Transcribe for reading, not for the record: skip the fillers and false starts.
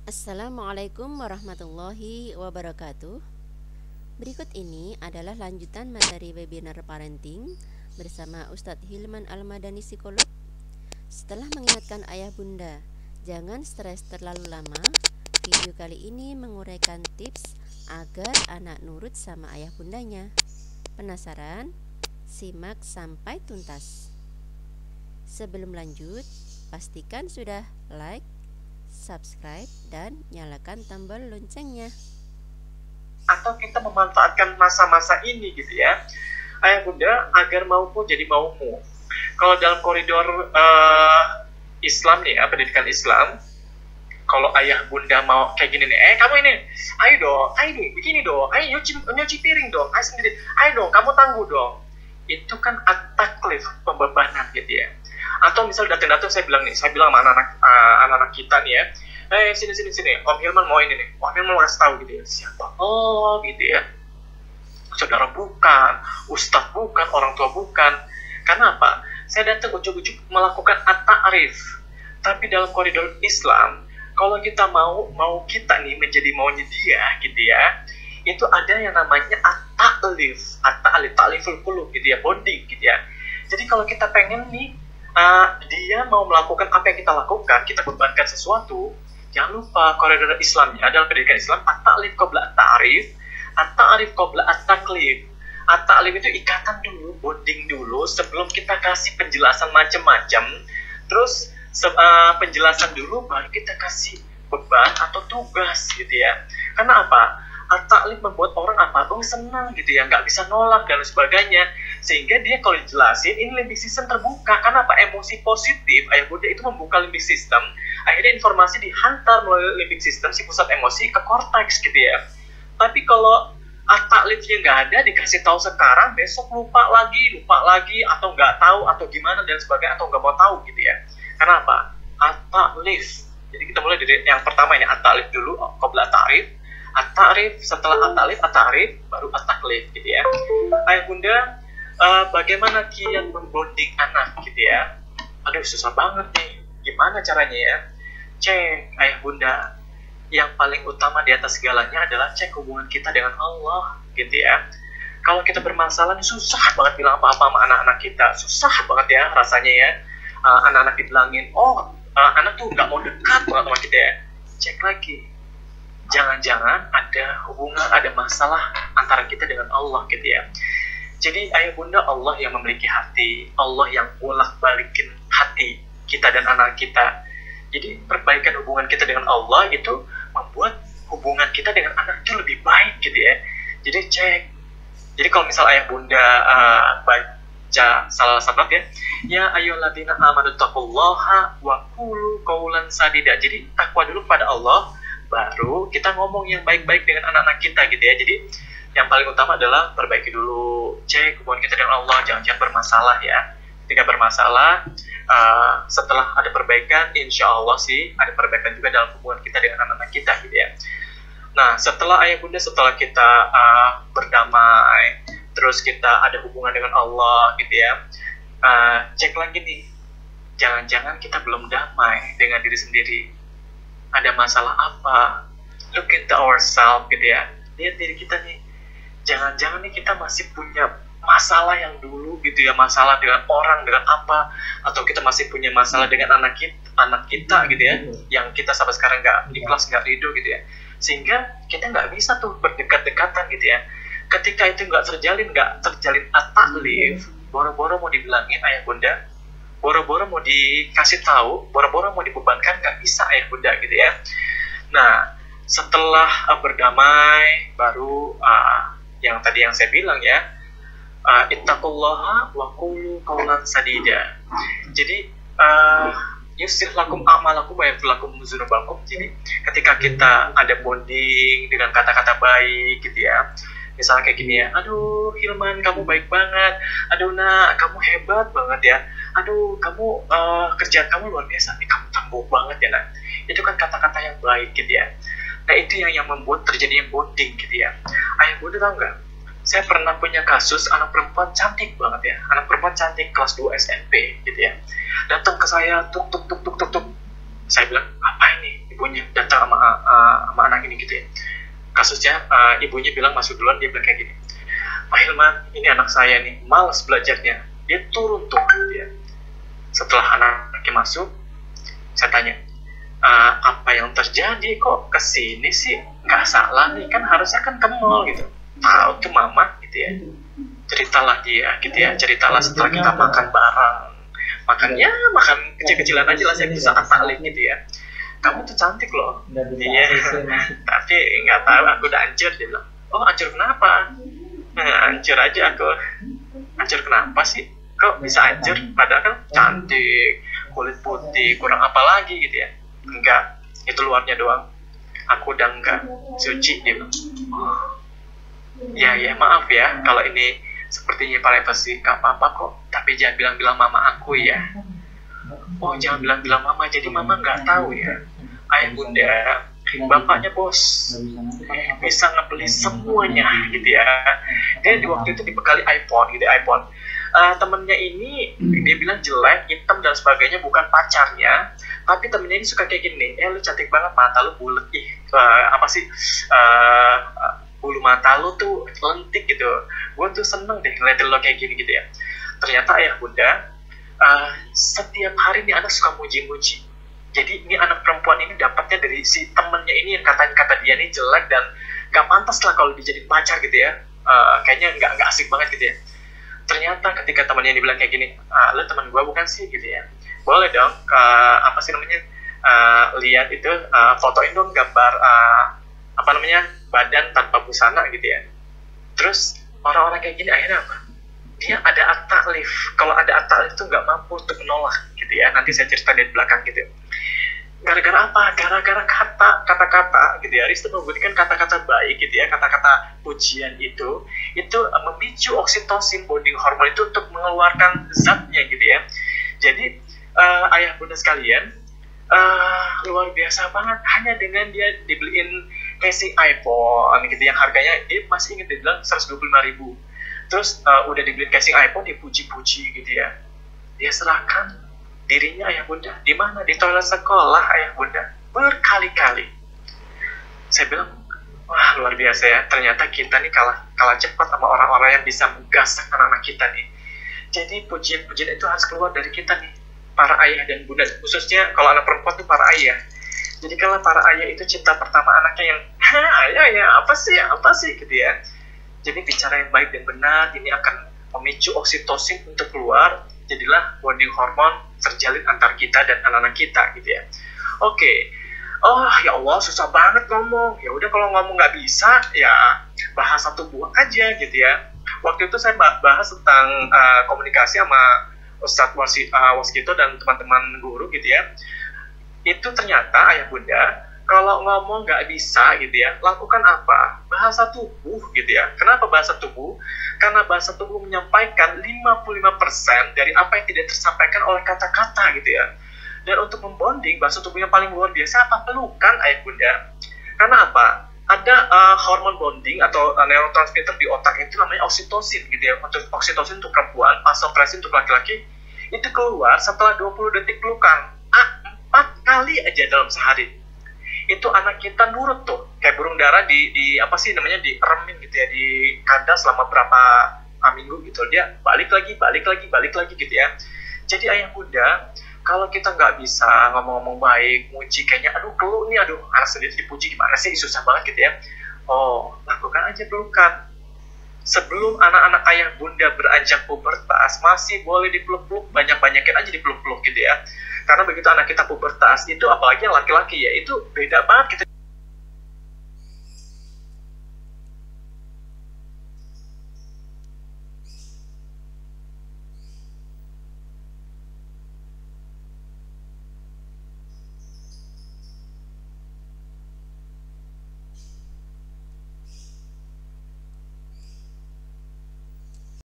Assalamualaikum warahmatullahi wabarakatuh. Berikut ini adalah lanjutan materi webinar parenting bersama Ustadz Hilman Al-Madani Psikolog. Setelah mengingatkan ayah bunda, jangan stres terlalu lama, video kali ini menguraikan tips agar anak nurut sama ayah bundanya. Penasaran? Simak sampai tuntas. Sebelum lanjut, pastikan sudah like, subscribe, dan nyalakan tombol loncengnya. Atau kita memanfaatkan masa-masa ini gitu ya, ayah bunda, agar maumu jadi maumu. Kalau dalam koridor Islam nih ya, pendidikan Islam, kalau ayah bunda mau kayak gini nih, kamu ini, ayo dong, begini dong, ayo nyuci piring dong, ayo sendiri, ayo dong, kamu tangguh dong. Itu kan at-taklif, pembebanan gitu ya. Atau misal datang-datang saya bilang sama anak-anak kita nih ya, sini, Om Hilman mau ini nih, Om Hilman mau kasih tahu gitu ya, siapa? Oh gitu ya, saudara bukan, ustadz bukan, orang tua bukan. Karena apa? Saya datang ujuk-ujuk melakukan at-ta'rif. Tapi dalam koridor Islam, kalau kita mau kita nih menjadi maunya dia gitu ya, itu ada yang namanya at-ta'lif, ta'liful qulub gitu ya, bonding gitu ya. Jadi kalau kita pengen nih, dia mau melakukan apa yang kita lakukan, kita bebankan sesuatu, jangan lupa koridor Islamnya dalam pendidikan Islam, at-ta'lif qabla at-ta'rif, at-ta'rif qabla at-taklif. At-ta'lif itu ikatan dulu, bonding dulu sebelum kita kasih penjelasan macam-macam. Terus penjelasan dulu baru kita kasih beban atau tugas gitu ya. Karena apa? At-ta'lif membuat orang apa? Senang gitu ya, nggak bisa nolak dan sebagainya. Sehingga dia kalau dijelasin, ini limbic system terbuka. Karena apa? Emosi positif, ayah bunda itu membuka limbic system. Akhirnya informasi dihantar melalui limbic system, si pusat emosi, ke korteks gitu ya. Tapi kalau at-ta'lifnya nggak ada, dikasih tahu sekarang, besok lupa lagi, atau nggak tahu, atau gimana dan sebagainya, atau nggak mau tahu gitu ya. Karena apa? At-ta'lif. Jadi kita mulai dari yang pertama ini, at-ta'lif dulu, qabla at-ta'rif. At-ta'rif, setelah at-ta'rif, baru at-taklif gitu ya. Ayah bunda, bagaimana kiat membonding anak gitu ya? Aduh, susah banget nih. Gimana caranya ya? Cek, ayah bunda, yang paling utama di atas segalanya adalah cek hubungan kita dengan Allah gitu ya. Kalau kita bermasalah, susah banget bilang apa-apa sama anak-anak kita, susah banget ya rasanya ya. Anak-anak dibilangin, anak tuh nggak mau dekat banget sama kita ya. Cek lagi, jangan-jangan ada hubungan, ada masalah antara kita dengan Allah gitu ya. Jadi ayah bunda, Allah yang memiliki hati, Allah yang bolak-balikin hati kita dan anak kita. Jadi perbaikan hubungan kita dengan Allah itu membuat hubungan kita dengan anak itu lebih baik gitu ya. Jadi cek. Jadi kalau misal ayah bunda baca salah sabab ya ayyuhalladzina amanu taqullaha wa qulu qawlan sadida. Jadi takwa dulu kepada Allah, baru kita ngomong yang baik-baik dengan anak-anak kita gitu ya. Jadi yang paling utama adalah perbaiki dulu, cek hubungan kita dengan Allah, jangan bermasalah ya. Ketika bermasalah, setelah ada perbaikan, insya Allah sih ada perbaikan juga dalam hubungan kita dengan anak-anak kita gitu ya. Nah, setelah ayah bunda, setelah kita berdamai, terus kita ada hubungan dengan Allah gitu ya, cek lagi nih, jangan-jangan kita belum damai dengan diri sendiri. Ada masalah apa? Look into ourselves gitu ya. Lihat diri kita nih, jangan-jangan nih kita masih punya masalah yang dulu gitu ya, masalah dengan orang, dengan apa, atau kita masih punya masalah dengan anak kita gitu ya, yang kita sampai sekarang nggak ikhlas, nggak ridho gitu ya, sehingga kita nggak bisa tuh berdekat-dekatan gitu ya. Ketika itu nggak terjalin at-ta'lif, boro-boro mau dibilangin ayah bunda, boro-boro mau dikasih tahu, boro-boro mau dibebankan, nggak bisa ayah bunda gitu ya. Nah, setelah berdamai, baru yang tadi yang saya bilang ya, ittaqullaha wa qulu qawlan sadida. Jadi yuslih lakum a'malakum wa yaghfir lakum dzunubakum. Jadi ketika kita ada bonding dengan kata-kata baik gitu ya, misalnya kayak gini ya, aduh Hilman kamu baik banget, aduh nak kamu hebat banget ya, aduh kamu kerjaan kamu luar biasa nih, kamu tangguh banget ya nak. Itu kan kata-kata yang baik gitu ya. Nah itu yang membuat terjadinya bonding gitu ya. Ayah bunda tahu nggak, saya pernah punya kasus anak perempuan cantik banget ya, anak perempuan cantik kelas 2 SMP gitu ya, datang ke saya, tuk. Saya bilang, apa ini ibunya datang sama anak ini gitu ya. Kasusnya ibunya bilang masuk duluan, dia bilang kayak gini, Pak Hilman, ini anak saya nih, malas belajarnya, dia turun tuh gitu ya. Setelah anaknya masuk, saya tanya, apa yang terjadi kok kesini sih? Nggak salah nih, kan harusnya kan ke mall gitu. Tahu tuh mama gitu ya. Ceritalah dia gitu ya, ceritalah setelah kita makan bareng. Makan kecil-kecilan aja lah, saya bisa taklim gitu ya. Kamu tuh cantik loh. Iya. Tapi nggak tahu, aku udah hancur. Dia bilang, oh hancur kenapa? Hancur aja aku. Hancur kenapa sih? Kok bisa hancur? Padahal kan cantik, kulit putih, kurang apa lagi gitu ya. Enggak, itu luarnya doang. Aku udah enggak suci, dia bilang. Oh, ya maaf ya kalau ini sepertinya privasi, gak apa-apa kok, tapi jangan bilang-bilang mama aku ya. Oh, jangan bilang-bilang mama, jadi mama nggak tahu ya. Ayah bunda, bapaknya bos, bisa ngebeli semuanya gitu ya. Dia di waktu itu dibekali iPhone gitu, iPhone. Temennya ini dia bilang jelek, hitam dan sebagainya, bukan pacarnya, tapi temennya ini suka kayak gini, lu cantik banget, mata lu bulet, bulu mata lu tuh lentik gitu, gue tuh seneng deh ngeliatin lo kayak gini gitu ya. Ternyata ayah bunda, setiap hari nih anak suka muji-muji. Jadi ini anak perempuan ini dapatnya dari si temennya ini yang kata dia nih jelek dan gak pantas lah kalau dijadiin pacar gitu ya. Kayaknya nggak asik banget gitu ya. Ternyata ketika temannya ini bilang kayak gini, lo teman gue bukan sih gitu ya, boleh dong lihat itu, fotoin dong gambar badan tanpa busana gitu ya. Terus orang-orang kayak gini akhirnya apa? Dia ada akta lift. Kalau ada akta lift itu nggak mampu untuk menolak gitu ya. Nanti saya cerita di belakang gitu. Gara-gara apa? Gara-gara kata-kata gitu ya. Risto memberikan kata-kata baik gitu ya, kata-kata pujian itu memicu oksitosin, bonding hormon itu untuk mengeluarkan zatnya gitu ya. Jadi ayah bunda sekalian, luar biasa banget, hanya dengan dia dibeliin casing iPhone gitu yang harganya dia masih inget, dia bilang 125.000. Terus udah dibeliin casing iPhone, dipuji-puji gitu ya. Dia serahkan dirinya ayah bunda di mana? Di toilet sekolah ayah bunda berkali-kali. Saya bilang, wah luar biasa ya, ternyata kita nih kalah cepat sama orang-orang yang bisa menggasak anak-anak kita nih. Jadi pujian-pujian itu harus keluar dari kita nih, para ayah dan bunda, khususnya kalau anak perempuan tuh para ayah. Jadi kalau para ayah itu cinta pertama anaknya yang ayah ya apa sih gitu ya. Jadi bicara yang baik dan benar ini akan memicu oksitosin untuk keluar, jadilah bonding hormon terjalin antar kita dan anak-anak kita gitu ya. Oke. Oh ya Allah, susah banget ngomong. Ya udah kalau ngomong nggak bisa ya bahas satu buah aja gitu ya. Waktu itu saya bahas tentang komunikasi sama Ustadz Waskito dan teman-teman guru gitu ya. Itu ternyata ayah bunda, kalau ngomong nggak bisa gitu ya, lakukan apa? Bahasa tubuh gitu ya. Kenapa bahasa tubuh? Karena bahasa tubuh menyampaikan 55% dari apa yang tidak tersampaikan oleh kata-kata gitu ya. Dan untuk membonding, bahasa tubuh yang paling luar biasa apa? Pelukan ayah bunda. Karena apa? Ada hormon bonding atau neurotransmitter di otak itu namanya oksitosin gitu ya. Untuk oksitosin untuk perempuan, vasopressin untuk laki-laki, itu keluar setelah 20 detik pelukan. 4 kali aja dalam sehari. Itu anak kita nurut tuh, kayak burung dara dieremin gitu ya, di kandang selama berapa minggu gitu. Dia balik lagi gitu ya. Jadi ayah bunda, kalau kita nggak bisa ngomong-ngomong baik, muji kayaknya keluh nih, anak sendiri dipuji gimana sih, susah banget gitu ya. Oh, lakukan aja pelukan. Sebelum anak-anak ayah bunda beranjak pubertas, masih boleh dipeluk-peluk, banyak-banyakin aja dipeluk-peluk gitu ya. Karena begitu anak kita pubertas, itu apalagi yang laki-laki ya, itu beda banget gitu